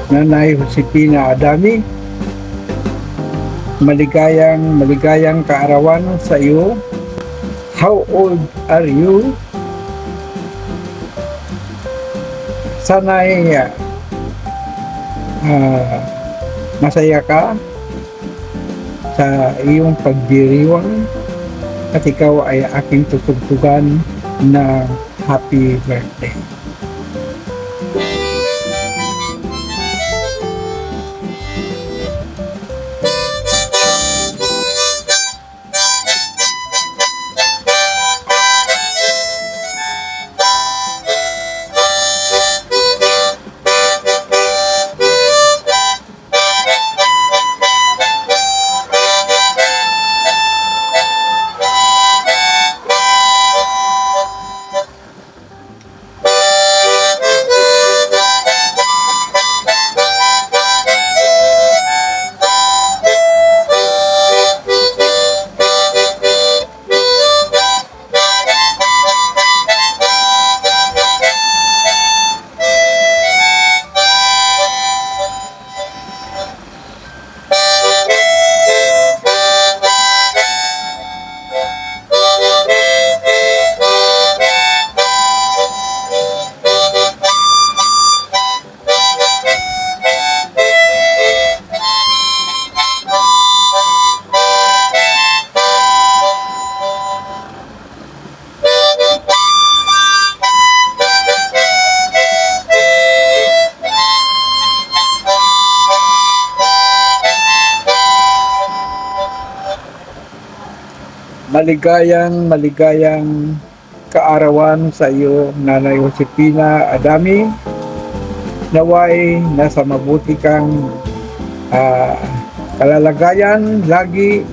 Nanay Josefina Adami. Maligayang kaarawan sa iyo. How old are you? Sana'y masaya ka sa iyong pagdiriwang at ikaw ay aking tutugtugan na happy birthday. Maligayang kaarawan sa iyo, Nanay Josefina Adami. Naway nasa mabuti kang kalalagayan lagi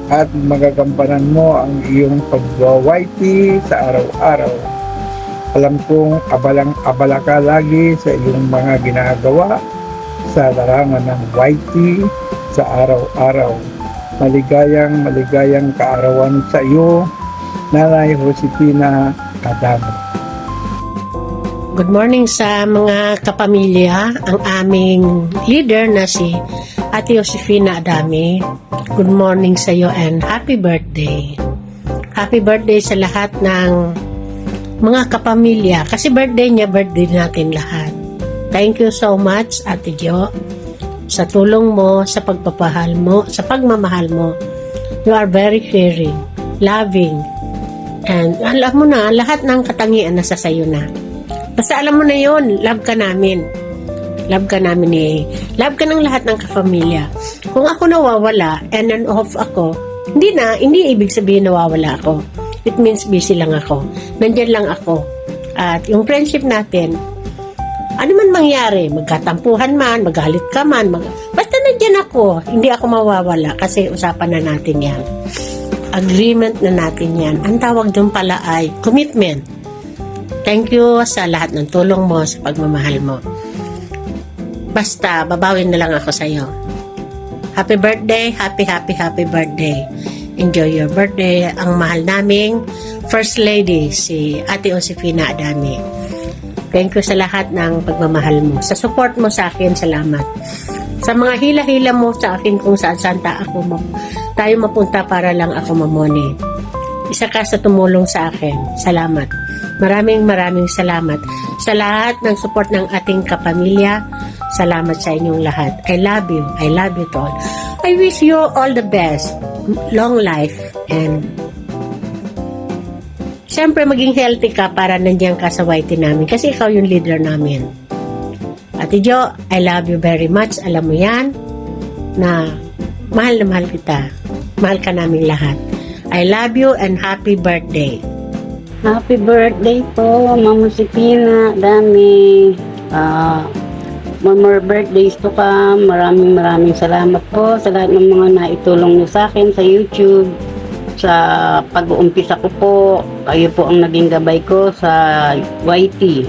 at magagampanan mo ang iyong pagwawaiti sa araw-araw. Alam kong abalang-abala ka lagi sa iyong mga ginagawa sa larangan ng YT sa araw-araw. Maligayang kaarawan sa iyo, Nanay Josefina Adami. Good morning sa mga kapamilya, ang aming leader na si Ate Josefina Adami. Good morning sa iyo and happy birthday. Happy birthday sa lahat ng mga kapamilya. Kasi birthday niya, birthday natin lahat. Thank you so much, Ate Jo, sa tulong mo, sa pagpapahal mo, sa pagmamahal mo. You are very caring, loving, and alam mo na, lahat ng katangian nasa sayo na. Basta alam mo na yon, love ka namin. Love ka namin eh. Love ka ng lahat ng kapamilya. Kung ako nawawala, and off ako, hindi ibig sabihin nawawala ako. It means busy lang ako. Nandyan lang ako. At yung friendship natin, ano man mangyari, magkatampuhan man, magalit ka man, basta nandyan ako, hindi ako mawawala kasi usapan na natin yan. Agreement na natin yan. Ang tawag doon pala ay commitment. Thank you sa lahat ng tulong mo, sa pagmamahal mo. Basta, babawin na lang ako sa iyo. Happy birthday, happy birthday. Enjoy your birthday. Ang mahal naming First Lady, si Ate Josefina Adami. Thank you sa lahat ng pagmamahal mo. Sa support mo sa akin, salamat. Sa mga hila-hila mo sa akin kung saan tayo mapunta para lang ako mamoni. Isa ka sa tumulong sa akin. Salamat. Maraming salamat. Sa lahat ng support ng ating kapamilya, salamat sa inyong lahat. I love you. I love you to all. I wish you all the best. Long life and siyempre, maging healthy ka para nandiyan ka sa YT namin kasi ikaw yung leader namin. Ate Jo, I love you very much. Alam mo yan na mahal na mahal kita. Mahal ka namin lahat. I love you and happy birthday. Happy birthday po, Mama Josefina Adami. One more birthdays to come. Maraming salamat po sa lahat ng mga naitulong niyo sa akin sa YouTube. Sa pag-uumpisa ko po, kayo po ang naging gabay ko sa YT.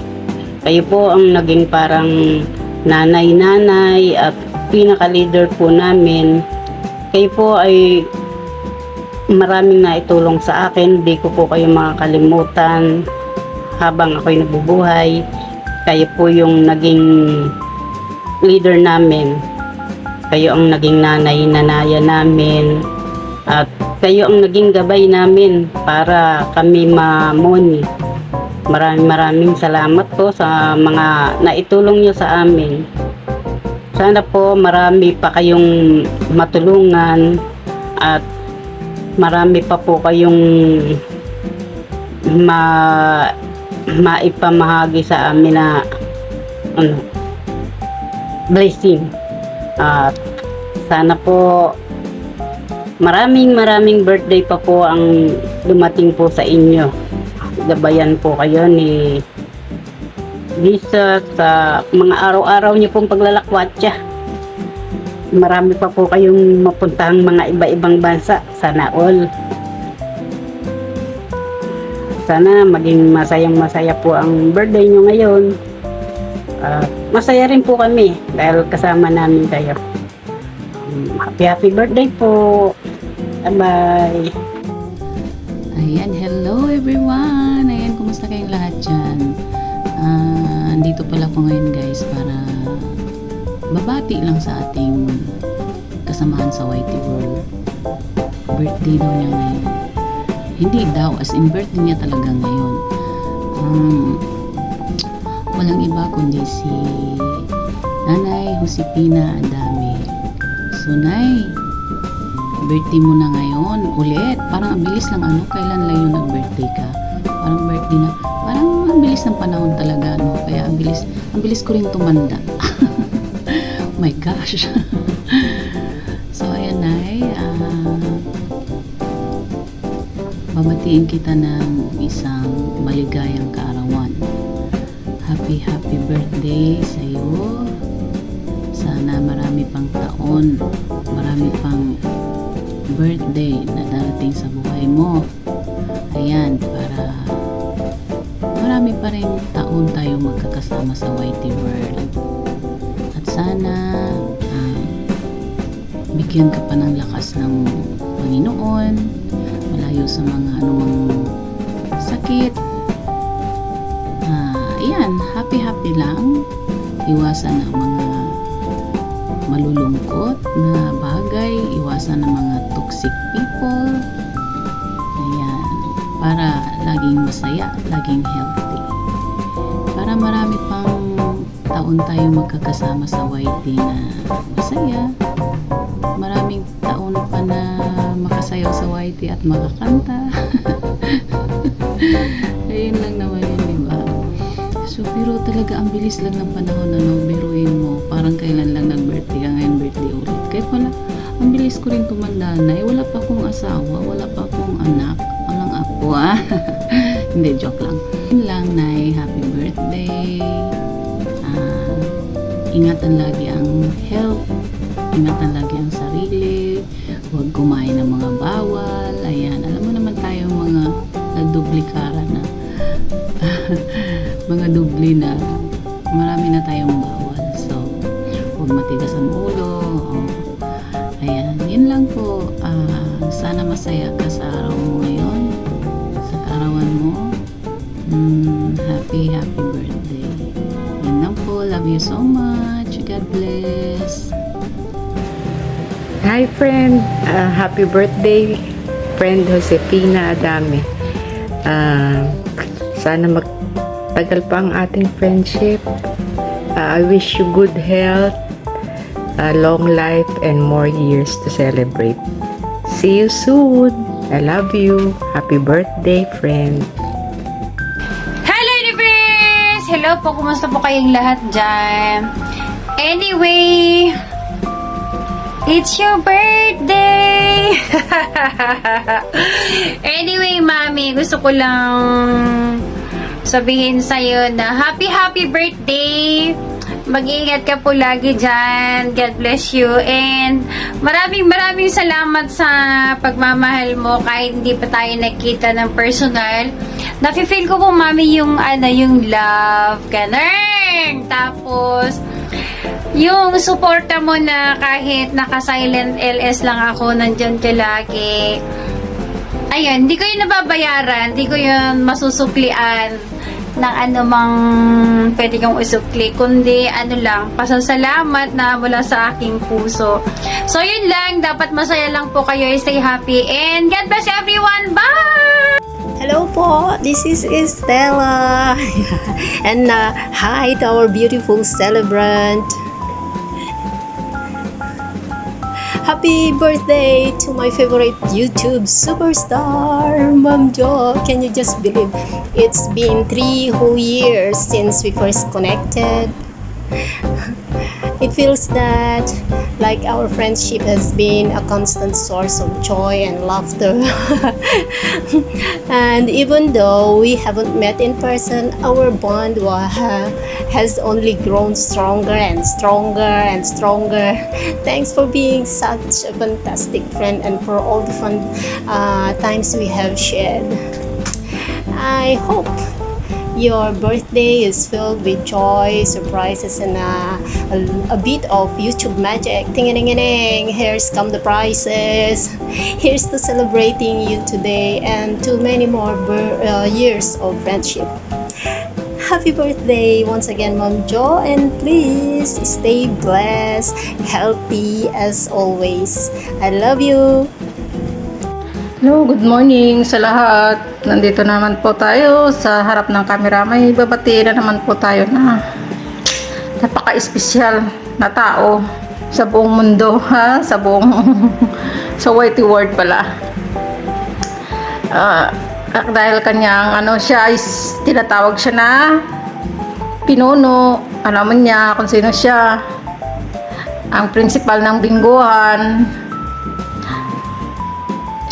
Kayo po ang naging parang nanay at pinaka-leader po namin. Kayo po ay maraming naitulong sa akin. Hindi ko po kayo makakalimutan habang ako'y nabubuhay. Kayo po yung naging leader namin. Kayo ang naging nanay-nanaya namin. At kayo ang naging gabay namin para kami mamoni. Maraming salamat po sa mga naitulong nyo sa amin. Sana po marami pa kayong matulungan at marami pa po kayong maipamahagi sa amin na blessing. At sana po maraming birthday pa po ang dumating po sa inyo. Gabayan po kayo ni Lisa sa mga araw-araw niyo pong paglalakwatsa. Marami pa po kayong mapuntahang mga iba-ibang bansa. Sana all. Sana maging masayang-masaya po ang birthday nyo ngayon. Masaya rin po kami dahil kasama namin kayo. Happy birthday po. Bye-bye. Ayan, hello everyone! Ayan, kumusta kayong lahat dyan? Andito pala ko ngayon guys para babati lang sa ating kasamahan sa YT World. Birthday daw niya ngayon. Hindi daw, as in birthday niya talaga ngayon. Walang iba kundi si Nanay Josefina Adame. So, Nay, birthday mo na ngayon ulit. Parang ang bilis lang kailan lang yung nag-birthday ka? Parang birthday na, parang ang bilis ng panahon talaga, no? Kaya ang bilis ko rin tumanda. Oh my gosh. So, ayan, Nay, babatiin kita ng isang maligayang kaarawan. Happy birthday sa iyo. Sana marami pang taon, marami pang birthday na darating sa buhay mo. Ayan, para marami pa rin taon tayo magkakasama sa YT World. At sana bigyan ka pa ng lakas ng Panginoon, malayo sa mga anumang sakit. Ayan, happy lang. Iwasan ang mga malulungkot na bagay, iwasan ang mga toxic people. Ayan, para laging masaya, laging healthy. Para marami pang taon tayo magkakasama sa YT na masaya. Maraming taon pa na makasayaw sa YT at makakanta. Ayun lang naman yun, diba? So, pero talaga ang bilis lang ng panahon, biruin mo, parang kailan lang nag-birthday ka, ngayon birthday ulit. Kaya pala, ang bilis ko rin tumanda na, wala pa akong asawa, wala pa akong anak, walang apo, Hindi, joke lang. Yun lang, Nay, happy birthday. Ingatan lagi ang health, ingatan lagi ang sarili, huwag kumain ng mga bawal, ayan, alam mo naman tayo mga nagdublikara na, mga dubli na marami na tayong bawal. So, huwag matigas ang ulo. Ayan, yun lang po. Sana masaya ka sa araw mo ngayon, sa kaarawan mo. Happy birthday. Yun lang po. Love you so much. God bless. Hi friend, happy birthday friend Josefina Adame. Sana magtagal pa ang ating friendship. I wish you good health, long life, and more years to celebrate. See you soon. I love you. Happy birthday, friend. Hello, universe! Hello po, kumusta po kayong lahat dyan? Anyway, it's your birthday! Anyway, Mami, gusto ko lang sabihin sa'yo na happy birthday! Mag-ingat ka po lagi dyan. God bless you. And maraming salamat sa pagmamahal mo kahit hindi pa tayo nakita ng personal. Nafe-feel ko po, Mami, yung love. Ganun! Tapos, yung suporta mo na kahit naka-silent LS lang ako, nandyan ka lagi. Ayun, hindi ko yun nababayaran, hindi ko yun masusuklian ng anumang pwede kong usukli, kundi ano lang, pasasalamat na mula sa aking puso. So yun lang, dapat masaya lang po kayo, stay happy, and God bless everyone. Bye! Hello po, this is Estella. And hi to our beautiful celebrant. Happy birthday to my favorite YouTube superstar, Ma'am Jo. Can you just believe it's been 3 whole years since we first connected? It feels that like our friendship has been a constant source of joy and laughter. And even though we haven't met in person, our bond has only grown stronger and stronger and stronger. Thanks for being such a fantastic friend and for all the fun times we have shared. I hope your birthday is filled with joy, surprises, and a bit of YouTube magic. Ting-a-ning-a-ning. Here's come the prizes. Here's to celebrating you today and to many more years of friendship. Happy birthday once again, Mom Jo, and please stay blessed, healthy as always. I love you. Hello, good morning sa lahat. Nandito naman po tayo sa harap ng camera. May babatiin na naman po tayo na napaka-espesyal na tao sa buong mundo, ha? Sa buong sa whitey world pala. Dahil kanyang siya is tinatawag siya na pinuno. Alam mo niya kung sino siya. Ang principal ng Bingguhan.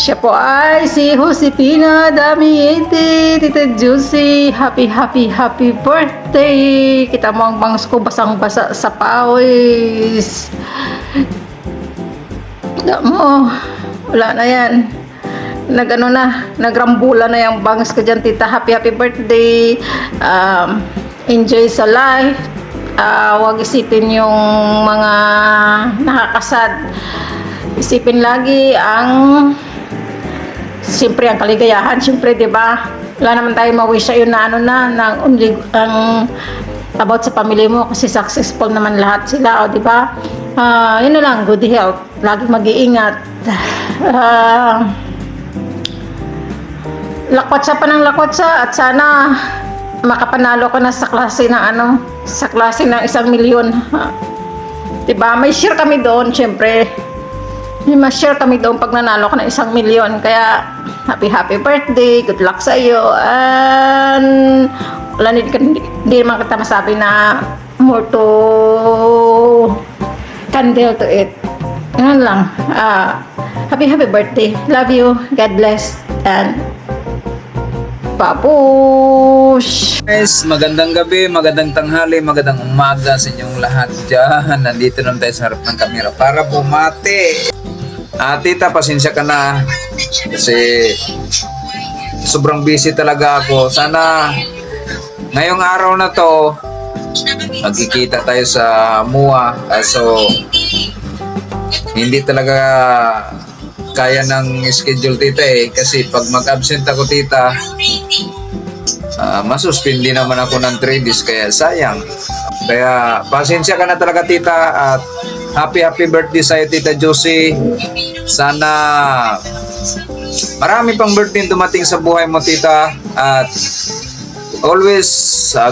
Siya po ay si Josefina Damiete, Tita Juicy. Happy birthday! Kita mo ang bangs ko basang-basa sa pawis. Kita mo, wala na yan. Nagrambula na yung bangs ko dyan, Tita. Happy birthday! Enjoy sa life. Huwag isipin yung mga nakakasad. Isipin lagi siyempre ang kaligayahan, siyempre, 'di ba? Wala naman tayo ma-wish sa iyo na ang about sa pamilya mo kasi successful naman lahat sila, 'di ba? Yun na lang, good health. Lagi mag-iingat. Lakwatsa pa ng lakwatsa at sana makapanalo ka na sa klase ng sa klase ng 1 milyon. 'Di ba? May share kami doon, siyempre. May ma-share kami doon pag nanalo ka ng 1 milyon. Kaya, happy birthday. Good luck sa iyo. And, hindi naman kita masabi na more to candle to it. Yan lang. Happy birthday. Love you. God bless. And, papush! Guys, magandang gabi, magandang tanghali, magandang umaga sa inyong lahat dyan. Nandito naman tayo sa harap ng kamera para bumati. Tita, pasensya ka na kasi sobrang busy talaga ako. Sana ngayong araw na to magkikita tayo sa MUA. So hindi talaga kaya ng schedule, Tita, kasi pag mag-absent ako, Tita, masuspindi naman ako ng 3 days, kaya sayang. Kaya pasensya ka na talaga, Tita, at happy birthday sa'yo, Tita Josie. Sana marami pang birthday dumating sa buhay mo, Tita, at always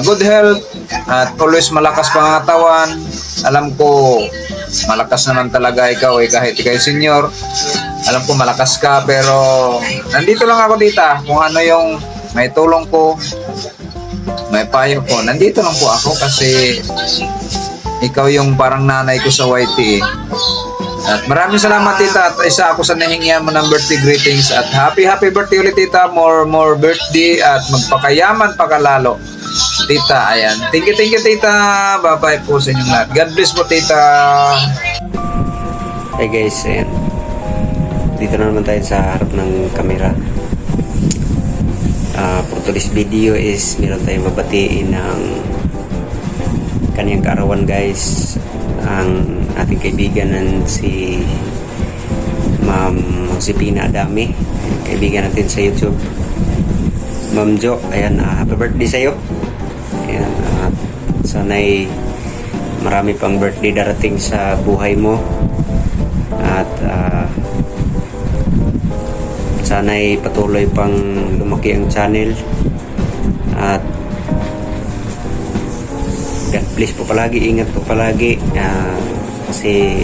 good health at always malakas pangangatawan. Alam ko malakas naman talaga ikaw, kahit ikaw senior. Alam ko malakas ka, pero nandito lang ako, Tita. Kung ano yung may tulong ko, may payo ko, nandito lang po ako kasi ikaw yung parang nanay ko sa YT. At maraming salamat, Tita, at isa ako sa nahingihan mo ng birthday greetings. At happy birthday ulit, Tita. More birthday at magpakayaman pakalalo, Tita. Ayan. Thank you, Tita. Bye-bye po sa inyong lahat. God bless po, Tita. Hey guys, ayan. Dito na naman tayo sa harap ng kamera. For today's video is meron tayong mabatiin ng kaniyang kaarawan, guys. Ang ating kaibigan si Ma'am Josefina Adami, kaibigan natin sa YouTube, Ma'am Jo. Ayan, happy birthday sa'yo. sana'y marami pang birthday darating sa buhay mo. At sana'y patuloy pang lumaki ang channel. At God bless po palagi, ingat po palagi. Kasi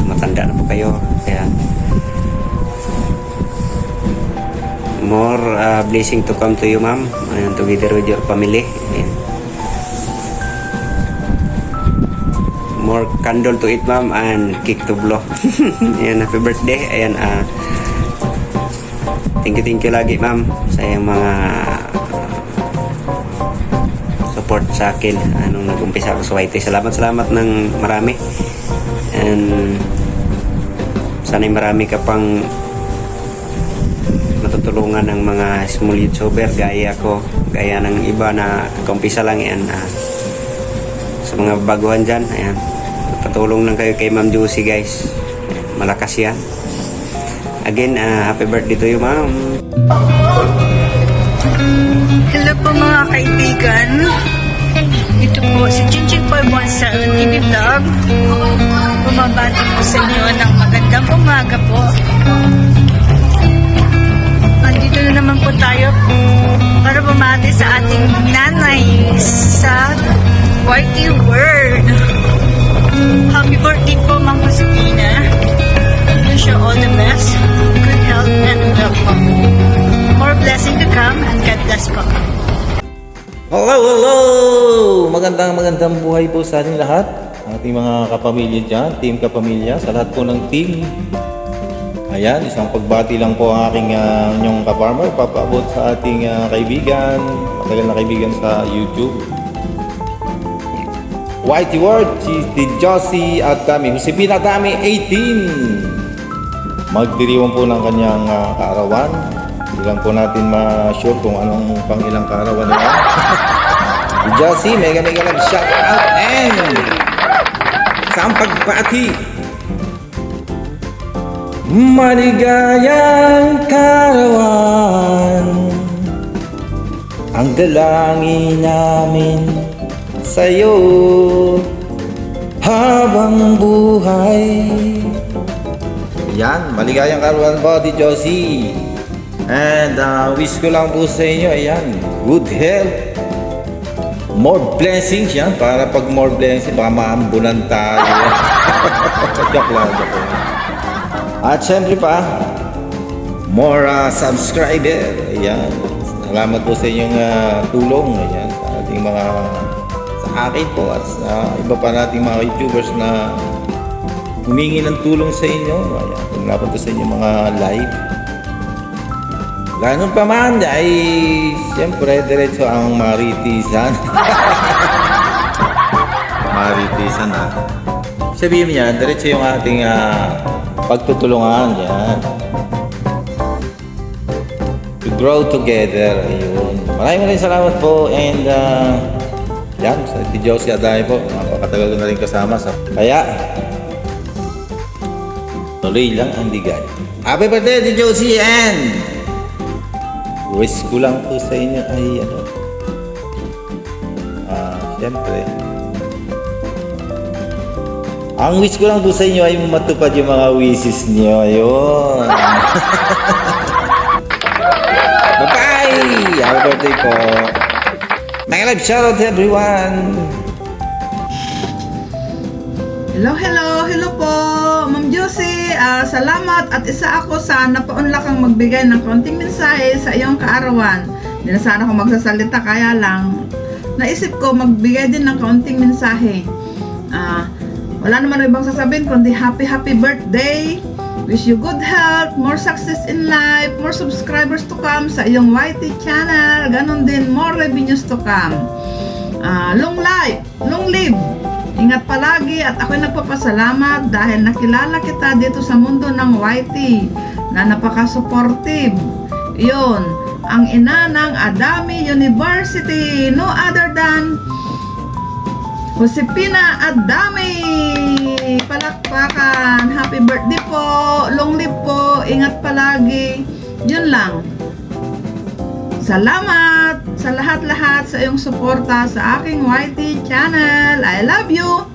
matanda na po kayo. Kaya more blessing to come to you, ma'am. Ayan, together with your family. Ayan. More candle to eat, ma'am, and cake to blow. Ayan, happy birthday. Ayan, thank you lagi, ma'am, sa iyong mga support sa akin nung nag-umpisa ako sa YT. Salamat ng marami. And sana'y marami ka pang matutulungan ng mga small YouTuber gaya ko, gaya ng iba na kumpisa lang yan. Sa mga baguhan dyan, ayan, patulong lang kayo kay Ma'am Juicy, guys. Malakas yan. Again, happy birthday to you, ma'am. Hello po mga kaibigan. Ito po si Chinchin Poybon sa TV Vlog. Bumabati po sa inyo ng magandang umaga po. Nandito na naman po tayo para bumati sa ating nanay sa YT World. Happy birthday po, Ma'am Josefina. Wish you all the best, good health, and love po. More blessing to come, and God bless po. Hello! Magandang buhay po sa ating lahat. Ating mga kapamilya dyan, team kapamilya, sa lahat po ng team. Ayan, isang pagbati lang po ang aking inyong ka-farmer. Papaabot sa ating kaibigan, matagal na kaibigan sa YouTube. YT World, si Josie at kami, Josefina Dami, 18. Magdiriwang po ng kanyang kaarawan. Hindi lang po natin ma-sure kung anong pang ilang kaarawan na yan. Si Josie, mega lang shout out and isang pagbati. Maligayang kaarawan, ang dalangin namin sa'yo habang buhay. Yan, maligayang kaarawan po, Di Josie. And wish ko lang po sa inyo, ayan, good health, more blessings yan, para pag more blessings, baka maambunan tayo. Joke lang. At syempre pa, more subscriber, ayan. Salamat po sa inyong tulong, ayan, sa ating mga, sa akin po, at sa iba pa nating mga YouTubers na humingi ng tulong sa inyo. Ayan, salamat po sa inyong mga live. Ganun pa man, ay siyempre diretso ang maritisan. Maritisan na. Sabihin niya, diretso yung ating pagtutulungan. Yan. To grow together. Ayun. Maraming salamat po. And yan, sa si Josie Aday po. Napakatagal ko na rin kasama. Kaya, tuloy lang ang digay. Happy birthday, Josie, and wish ko lang po sa inyo ay siyempre, ang wish ko lang po sa inyo ay matupad yung mga wishes niyo. Ayun. Bye-bye! Happy birthday po. Nag-live shoutout to everyone. Hello po, Ma'am Josie. Salamat at isa ako sa napaunlak kang magbigay ng konting mensahe sa iyong kaarawan. Hindi na sana ako magsasalita, kaya lang naisip ko magbigay din ng konting mensahe. Wala naman ibang sasabihin kundi happy birthday. Wish you good health, more success in life, more subscribers to come sa iyong YT channel. Ganon din, more revenues to come. Long life, long live. Ingat palagi at ako'y nagpapasalamat dahil nakilala kita dito sa mundo ng YT na napaka-supportive. Iyon, ang ina ng Adami University, no other than Josefina Adami. Palakpakan. Happy birthday po. Long live po. Ingat palagi. Yun lang. Salamat. sa lahat-lahat sa iyong suporta sa aking YT channel. I love you!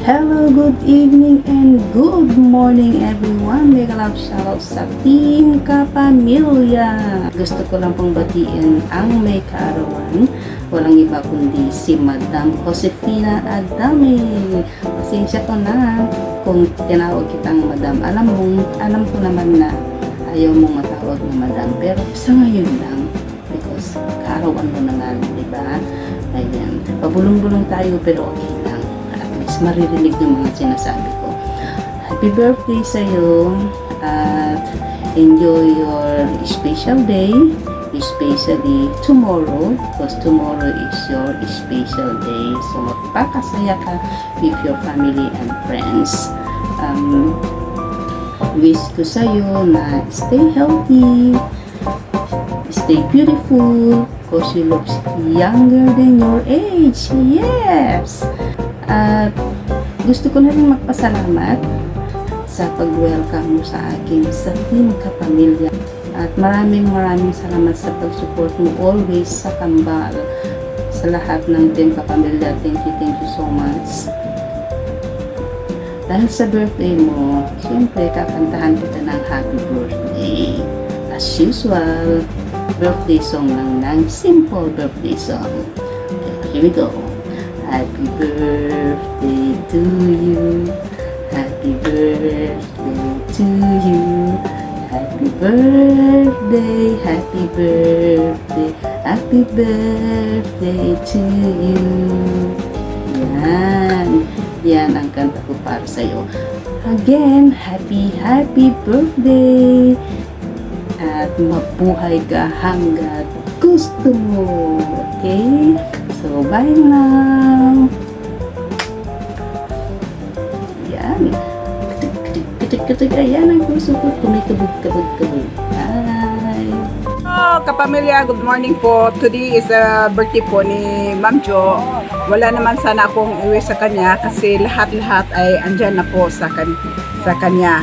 Hello, good evening and good morning everyone. Mega love shoutout sa Team Kapamilya. Gusto ko lang pong batiin ang may kaarawan. Walang iba kundi si Madam Josefina Adame. Pasensya ko na kung tinawag kitang Madam. Alam ko naman na ayaw mong matawag na Madam. Pero sa ngayon lang, because kaarawan mo na nga, diba? Ayan, pabulong-bulong tayo pero okay lang. Maririnig yung mga sinasabi ko. Happy birthday sa'yo at enjoy your special day, especially tomorrow, because tomorrow is your special day. So magpakasaya ka with your family and friends. Wish ko sa'yo na stay healthy, stay beautiful, because you look younger than your age. Yes! At gusto ko na rin magpasalamat sa pag-welcome mo sa akin sa Team Kapamilya. At maraming salamat sa pag-support mo always sa Kambal. Sa lahat ng Team Kapamilya, thank you so much. Dahil sa birthday mo, siyempre kakantahan kita ng happy birthday. As usual, birthday song lang ng simple birthday song. Okay, here we go. Happy birthday to you. Happy birthday to you. Happy birthday, happy birthday, happy birthday to you. Yan ang kanta ko para sa'yo. Again, happy birthday. At mabuhay ka hanggat gusto mo. Okay? So, bye now! Yan. Katig-katig. Ayan ang puso ko. Kumikabog-kabog-kabog. Bye! Kapamilya, good morning po. Today is the birthday po ni Ma'am Jo. Wala naman sana akong iwi sa kanya kasi lahat-lahat ay andyan na po sa kanya.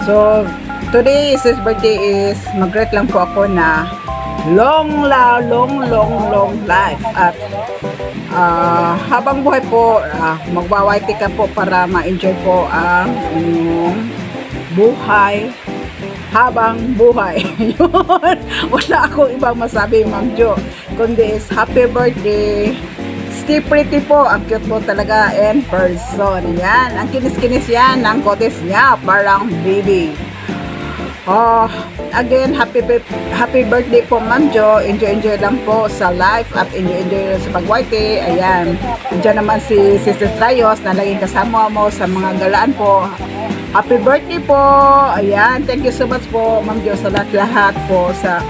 So, today is his birthday is mag-greet lang po ako na long life at habang buhay po magwawaiti ka po para ma-enjoy po ang inyong buhay habang buhay. Yun, wala akong ibang masabi Ma'am Jo kundi is happy birthday, stay pretty po, ang cute po talaga in person. Yan, ang kinis-kinis yan ng kotes niya, parang baby. Again, happy birthday po Ma'am Jo. Enjoy lang po sa life at enjoy sa pagwaite. Ayan, dyan naman si Sister Trayos na laging kasama mo sa mga galaan po. Happy birthday po. Ayan, thank you so much po Ma'am Jo sa lahat po sa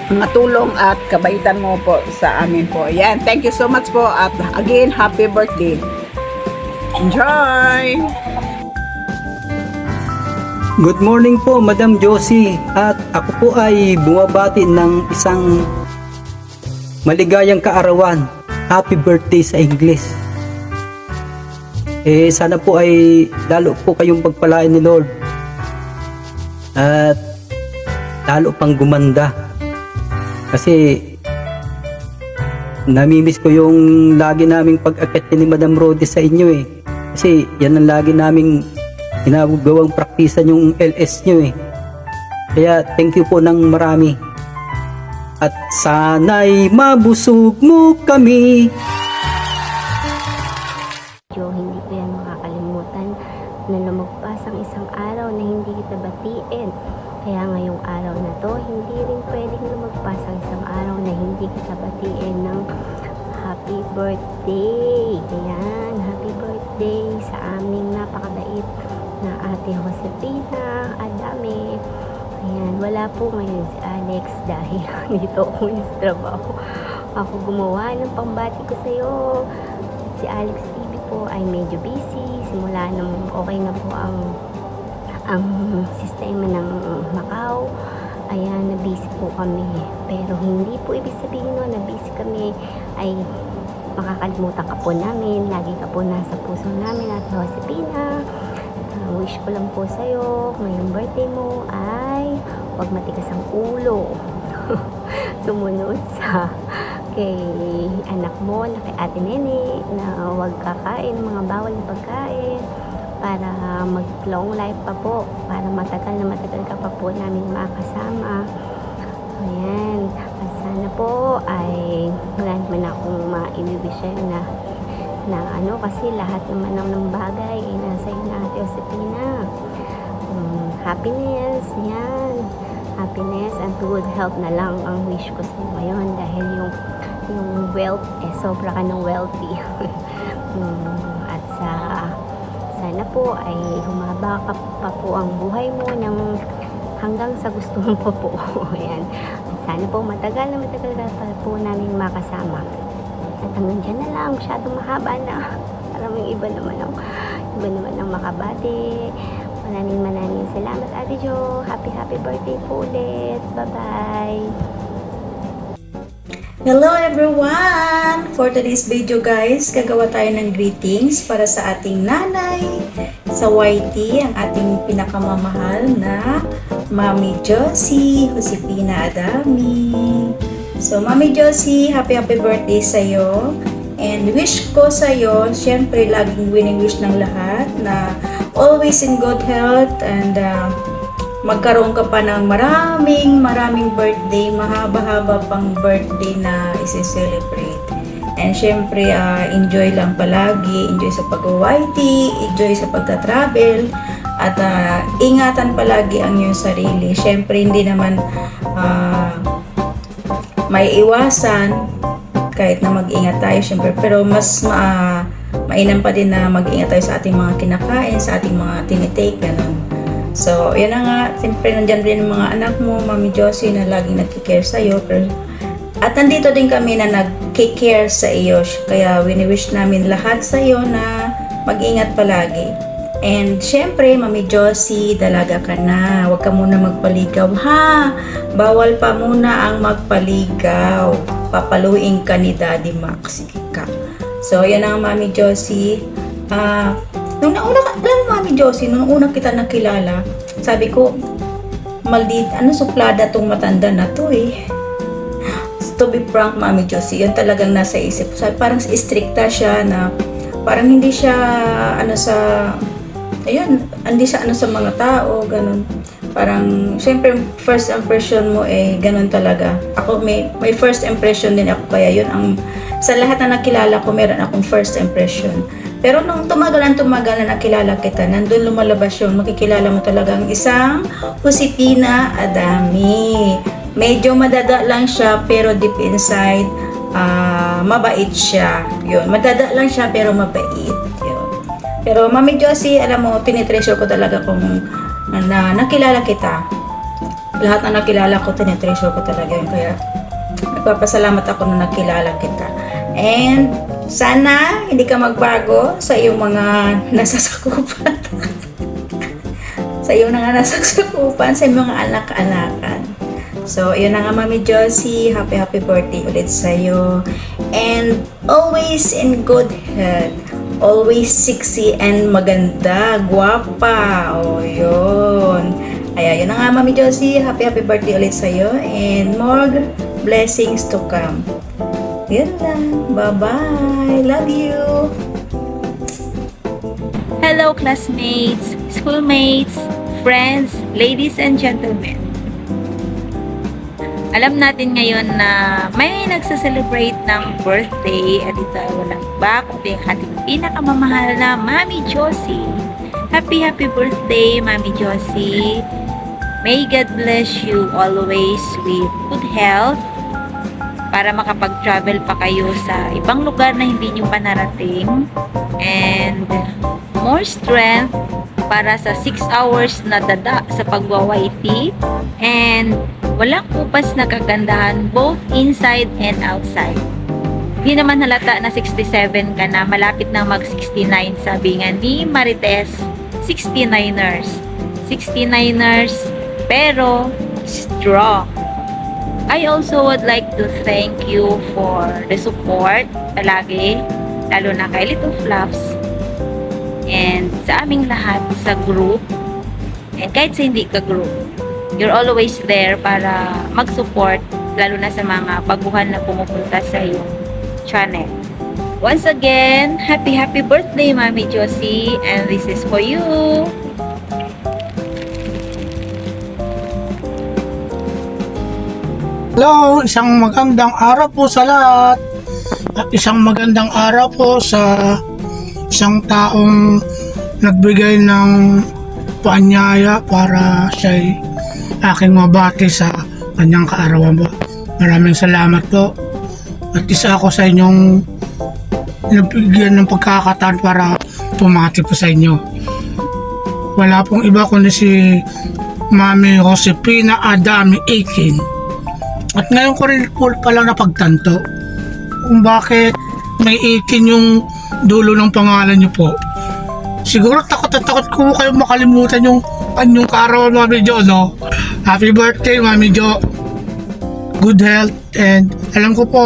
mga tulong at kabaitan mo po sa amin po. Ayan, thank you so much po at again, happy birthday. Enjoy! Good morning po, Madam Josie. At ako po ay bumabati ng isang maligayang kaarawan. Happy birthday sa English. Sana po ay lalo po kayong pagpalain ni Lord. At lalo pang gumanda. Kasi namimiss ko yung lagi naming pag-akit ni Madam Rodi sa inyo eh. Kasi yan ang lagi naming ginagawang praktisan yung LS nyo eh. Kaya thank you po ng marami. At sana'y mabusog mo kami. Hindi ko yan makakalimutan na lumagpas ang isang araw na hindi kita batiin. Kaya ngayong araw na to, hindi rin pwedeng lumagpas ang isang araw na hindi kita batiin ng happy birthday. Ayan, happy birthday sa aming napakabait na Ate Josefina Adame. Ayan, wala po ngayon si Alex dahil dito ako sa trabaho. Ako gumawa ng pambati ko sa'yo. Si Alex TV po ay medyo busy. Simula nung okay na po ang sistema ng Macau. Ayan, na-busy po kami. Pero hindi po ibig sabihin nun, na-busy kami ay makakalimutan ka po namin. Lagi ka po nasa puso namin at Josefina. Wish ko lang po sa'yo, ngayong birthday mo ay huwag matigas ang ulo. Sumunod sa kay anak mo, na kay Ate Nene, na huwag kakain mga bawal na pagkain para mag long life pa po, para matagal ka pa po namin makasama. Ayan, at sana po ay wala naman akong ma-i-wish na ano, kasi lahat naman ng bagay ay nasa iyo na Ate Josefina. Happiness, yan. Happiness and good health na lang ang wish ko sa iyo ngayon, dahil yung wealth, sobra ka ng wealthy. At sana po ay humaba ka pa po ang buhay mo hanggang sa gusto mo pa po. Ayan. Sana po matagal ka pa po namin makasama. At hanggang dyan na lang, masyadong mahaba na. Maraming iba naman ang makabati. Maraming salamat, Ate Jo. Happy birthday po ulit. Bye-bye. Hello everyone! For today's video guys, gagawa tayo ng greetings para sa ating nanay sa YT, ang ating pinakamamahal na Mami Josie Josefina Adami. So Mami Josie, happy birthday sa'yo. And wish ko sa'yo, syempre laging winning wish ng lahat na always in good health, and magkaroon ka pa ng maraming birthday, mahaba-haba pang birthday na isi-celebrate. And syempre, enjoy lang palagi, enjoy sa pag-YT, enjoy sa pagta-travel, at ingatan palagi ang iyong sarili. Syempre, hindi naman may iwasan kahit na mag-ingat tayo, syempre, pero mas mainam pa din na mag-ingat tayo sa ating mga kinakain, sa ating mga tinitake, ganun. So, yan na nga, siyempre nandyan rin ang mga anak mo, Mami Josie, na laging nag-care sa'yo. At nandito din kami na nag-care sa iyo. Kaya wini-wish namin lahat sa'yo na mag-ingat palagi. And syempre, Mami Josie, dalaga ka na. Huwag ka muna magpaligaw, ha? Bawal pa muna ang magpaligaw. Papaluin ka ni Daddy Max ka. So, yan ang Mami Josie. Nung nauna ka, alam mo Mami Josie, nung una kita nakilala, sabi ko, suplada tong matanda na to eh. To be frank, Mami Josie, yun talagang nasa isip. Sabi, parang stricta siya na, parang hindi siya, hindi siya sa mga tao, ganun. Parang, syempre, first impression mo ganun talaga. Ako, may first impression din ako, kaya yun sa lahat na nakilala ko, meron akong first impression. Pero nung tumagal na nakilala kita, nandun lumalabas yun, makikilala mo talagang isang Josefina Adami. Medyo madada lang siya, pero deep inside, mabait siya. Yun, madada lang siya, pero mabait. Yun. Pero Mami Josie, alam mo, tinitreasure ko talaga kung nakilala kita. Lahat na nakilala ko, tinitreasure ko talaga yun. Kaya, nagpapasalamat ako na nakilala kita. And, sana hindi ka magbago sa iyong mga nasasakupan. Sa iyong mga nasasakupan, sa iyong mga anak-anakan. So, yun na nga Mami Josie. Happy birthday ulit sa'yo. And always in good health. Always sexy and maganda. Guwapa. O, yun. Kaya, yun na nga Mami Josie. Happy birthday ulit sa'yo. And more blessings to come. Yun lang. Bye-bye. Love you. Hello classmates, schoolmates, friends, ladies and gentlemen. Alam natin ngayon na may nagsa-celebrate ng birthday at ito ay walang iba kundi ang ating pinakamamahal na Mami Josie. Happy birthday Mami Josie. May God bless you always with good health, para makapag-travel pa kayo sa ibang lugar na hindi nyo pa narating, and more strength para sa 6 hours na dada sa pagwa-YT, and walang upas na kagandahan both inside and outside. Hindi naman halata na 67 ka na, malapit na mag-69, sabi nga ni Marites, 69ers pero strong. I also would like to thank you for the support palagi, lalo na kay Little Fluffs and sa aming lahat sa group, and kahit sa hindi ka group. you're always there para mag-support, lalo na sa mga baguhan na pumupunta sa iyong channel. Once again, happy birthday, Mami Josie, and this is for you. Hello, isang magandang araw po sa lahat. At isang magandang araw po sa isang taong nagbigay ng paanyaya para siya'y aking mabati sa kanyang kaarawan po. Maraming salamat po. At isa ako sa inyong nabigyan ng pagkakataon para pumati po sa inyo. Wala pong iba kundi si Mami Josefina Adami 18. At ngayon ko rin po palang napagtanto kung bakit may 18 yung dulo ng pangalan niyo po. Siguro takot ko kayo makalimutan yung kanyang kaarawan, Mami Jo, no? Happy birthday, Mami Jo. Good health, and alam ko po,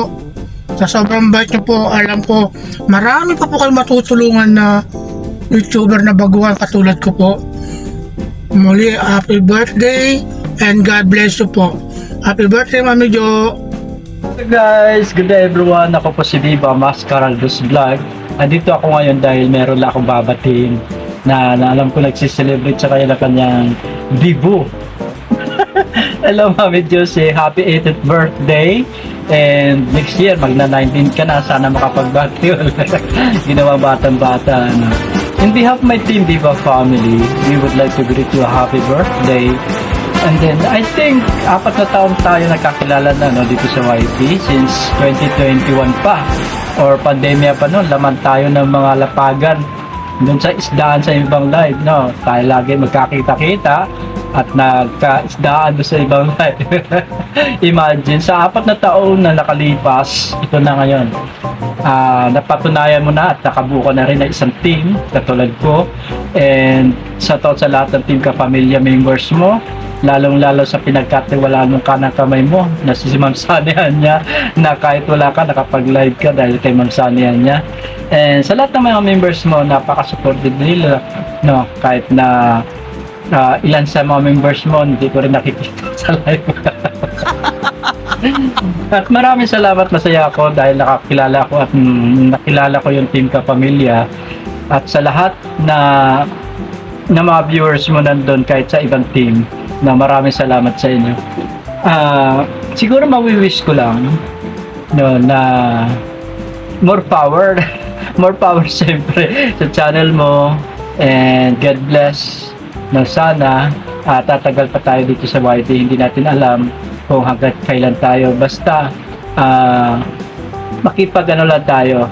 sa sobrang bait niyo po, alam ko, marami pa po kayo matutulungan na YouTuber na baguhan katulad ko po. Muli, happy birthday, and God bless you po. Happy birthday, Mami Jo! Hey guys, good day everyone. Ako po si Viva Mascaraldos Vlog. Andito ako ngayon dahil meron lang akong babatiin na alam ko nagsiselebrate sa kanya na kanyang bibu. Hello Mami Josie, happy 80th birthday. And next year, magna-19 ka na. Sana makapagbati ulit. Ginawa batang-bata. Ano. In behalf of my Team Viva family, we would like to greet you a happy birthday. And then, I think, 4 na taon tayo nakakilala na no, dito sa YT since 2021 pa. Or pandemya pa noon, laman tayo ng mga lapagan doon sa isdaan sa ibang live. No? Tayo lagi magkakita-kita at nagka-isdaan doon sa ibang live. Imagine, sa 4 na taon na nakalipas, ito na ngayon. Napatunayan mo na at nakabuo ka na rin na isang team katulad ko. And sa lahat ng team kapamilya members mo, lalong-lalo sa pinagkatiwalaan ng kanang kamay mo na si Ma'am Sanihan niya, na kahit wala ka, nakapag-live ka dahil kay Ma'am Sanihan niya. And sa lahat ng mga members mo, napaka-supported nila, no? Kahit na ilan sa mga members mo, hindi ko rin nakikita sa live. At maraming salamat, masaya ako dahil nakakilala ko at nakilala ko yung team kapamilya. At sa lahat na mga viewers mo nandun kahit sa ibang team, na maraming salamat sa inyo. Siguro mawi-wish ko lang no, na more power more power siyempre sa channel mo, and God bless na sana tatagal pa tayo dito sa YT. Hindi natin alam kung hanggang kailan tayo, basta makipag-ano lang tayo,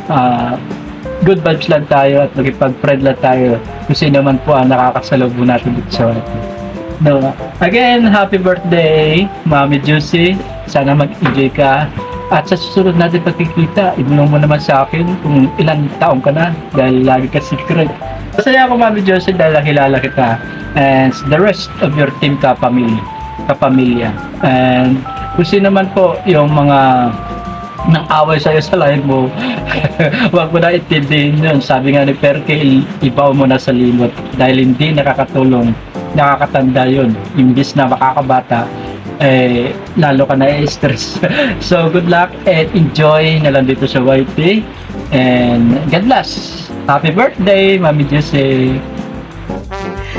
good vibes lang tayo at makipag-friend lang tayo kung sino man po ang nakakasalubong natin dito sa YT. No. Again, happy birthday, Mami Josie. Sana mag-enjoy ka. At sa susunod natin pagkikita, ibulong mo naman sa akin kung ilang taong ka na dahil lagi ka secret. Masaya ako, Mami Josie, dahil nakilala kita. And the rest of your team kapamilya. And kung sino man po yung mga nang away sa'yo sa live mo, wag mo na itindihin yun. Sabi nga ni Perke, ibaw mo na sa limot dahil hindi nakakatulong, nakakatanda yun. Imbis na makakabata, lalo ka na stress. So good luck and enjoy na lang dito sa YT, and God bless. Happy birthday, Mami Josie.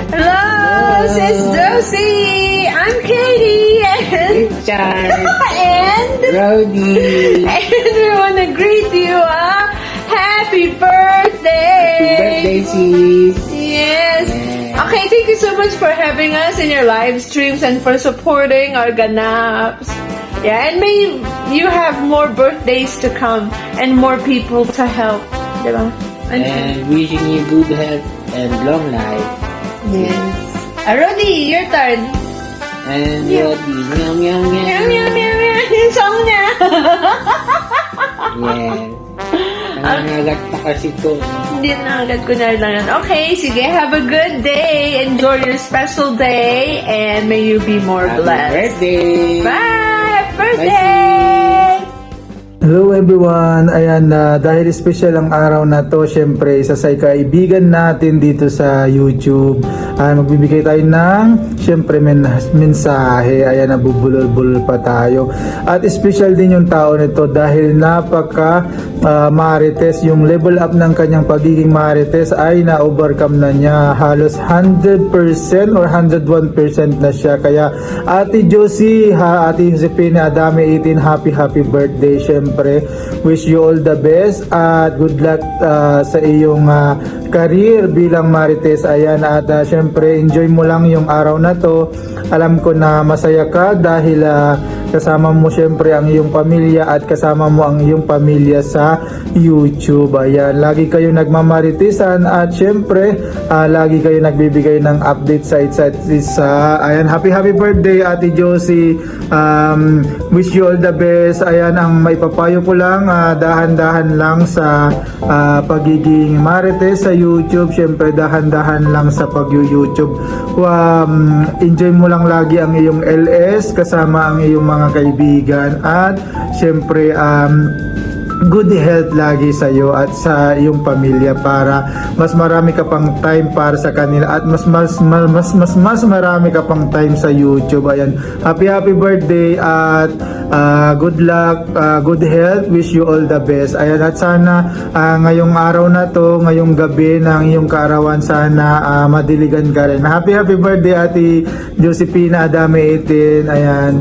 Hello, Sis Josie. I'm Katie and Rowdy. And we want to greet you happy birthday. Happy birthday, sis. Yes. Okay, thank you so much for having us in your live streams and for supporting our ganaps. Yeah, and may you have more birthdays to come and more people to help. Diba? And wishing you good health and long life. Yes. Rodi, your turn. And Rodi, meow meow meow. Meow meow meow meow. Yung song niya. Yes. Nangangagat pa kasi ko. Hindi na agad ko na lang. Okay, sige. Have a good day. Enjoy your special day. And may you be more blessed. Happy birthday. Bye! Happy birthday! Hello everyone! Ayan, dahil special ang araw na to, syempre isa sa kaibigan natin dito sa YouTube. Magbibigay tayo ng syempre mensahe. Ayan, nabubulol-bulol pa tayo. At special din yung tao nito dahil napaka marites. Yung level up ng kanyang pagiging marites ay na-overcome na niya. Halos 100% or 101% na siya. Kaya Ate Josie, Ate Josefina Adame 18, happy birthday. Syempre, wish you all the best at good luck sa iyong career bilang marites. Ayan, at syempre enjoy mo lang yung araw na to. Alam ko na masaya ka dahil kasama mo syempre ang iyong pamilya at kasama mo ang iyong pamilya sa YouTube. Ayan, lagi kayo nagmamaritisan at syempre lagi kayo nagbibigay ng update sa isa't isa. Ayan, happy birthday Ate Josie. Wish you all the best. Ayan, ang maipapayo ko lang, dahan-dahan lang sa pagiging marites sa YouTube. Syempre dahan-dahan lang sa pag-YouTube. Enjoy mo lang lagi ang iyong LS kasama ang iyong mga kaibigan at syempre good health lagi sa iyo at sa iyong pamilya para mas marami ka pang time para sa kanila at mas marami ka pang time sa YouTube. Ayan, happy birthday at good luck, good health, wish you all the best. Ayan, at sana ngayong araw na to, ngayong gabi ng iyong kaarawan, sana madiligan ka rin. Happy birthday Ate Josefina Adame 18. Ayan.